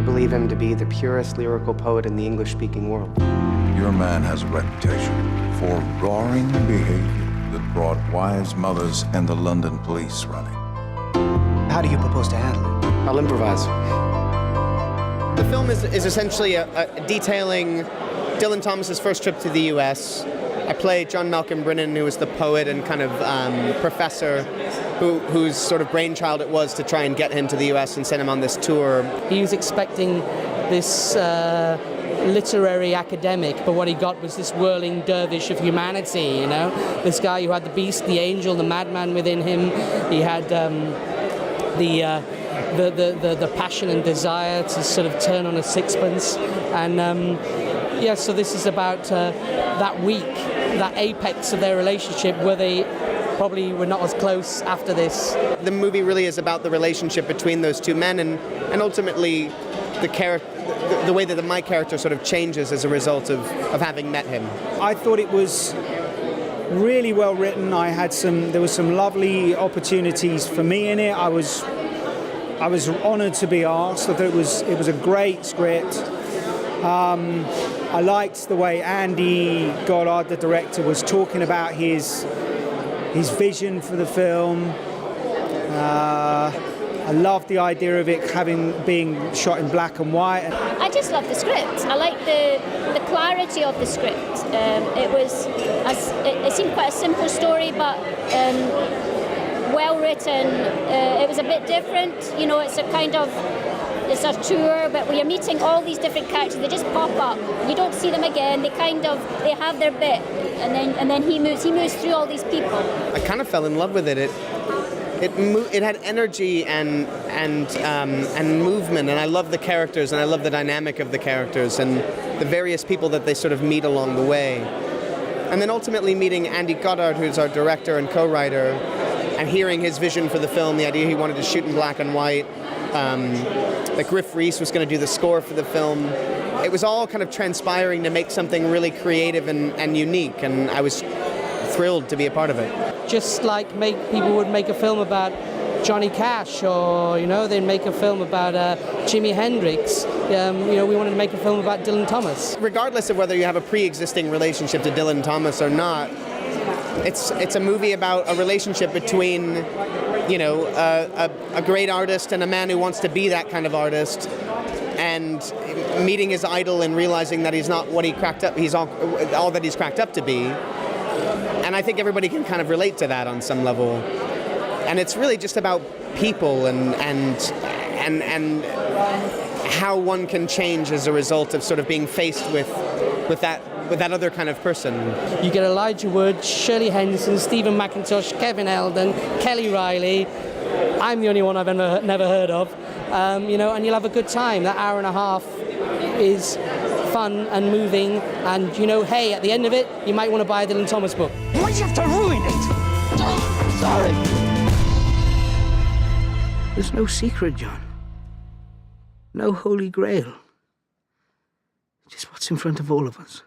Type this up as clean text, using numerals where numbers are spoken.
believe him to be the purest lyrical poet in the English-speaking world. Your man has a reputation for roaring behavior that brought wives, mothers, and the London police running. How do you propose to handle it? I'll improvise. The film is essentially detailing Dylan Thomas's first trip to the U.S. I play John Malcolm Brennan, who was the poet and kind of professor whose sort of brainchild it was to try and get him to the U.S. and send him on this tour. He was expecting this literary academic, but what he got was this whirling dervish of humanity, you know? This guy who had the beast, the angel, the madman within him. He had the passion and desire to sort of turn on a sixpence. And yeah, so this is about that week, that apex of their relationship where they probably were not as close after this. The movie really is about the relationship between those two men and ultimately the way that my character sort of changes as a result of having met him. I thought it was really well written. There were some lovely opportunities for me in it. I was honoured to be asked. I thought it was a great script. I liked the way Andy Goddard, the director, was talking about his vision for the film. I love the idea of it being shot in black and white. I just love the script. I like the clarity of the script. It seemed quite a simple story, but well written. It was a bit different. You know, it's a tour, but we are meeting all these different characters. They just pop up. You don't see them again. They have their bit, and then he moves through all these people. I kind of fell in love with it. It had energy and movement, and I love the characters, and I love the dynamic of the characters and the various people that they sort of meet along the way. And then ultimately meeting Andy Goddard, who's our director and co-writer, and hearing his vision for the film, the idea he wanted to shoot in black and white, that Griff Rhys was going to do the score for the film. It was all kind of transpiring to make something really creative and unique, and I was thrilled to be a part of it. Just like people would make a film about Johnny Cash, or they'd make a film about Jimi Hendrix. We wanted to make a film about Dylan Thomas. Regardless of whether you have a pre-existing relationship to Dylan Thomas or not, it's a movie about a relationship between a great artist and a man who wants to be that kind of artist, and meeting his idol and realizing that he's not what he's all that he's cracked up to be. And I think everybody can kind of relate to that on some level. And it's really just about people and how one can change as a result of sort of being faced with that other kind of person. You get Elijah Wood, Shirley Henderson, Stephen McIntosh, Kevin Eldon, Kelly Riley. I'm the only one I've never heard of. And you'll have a good time. That hour and a half is fun and moving, and hey, at the end of it, you might want to buy a Dylan Thomas book. Why'd you have to ruin it? Sorry. There's no secret, John. No holy grail. Just what's in front of all of us.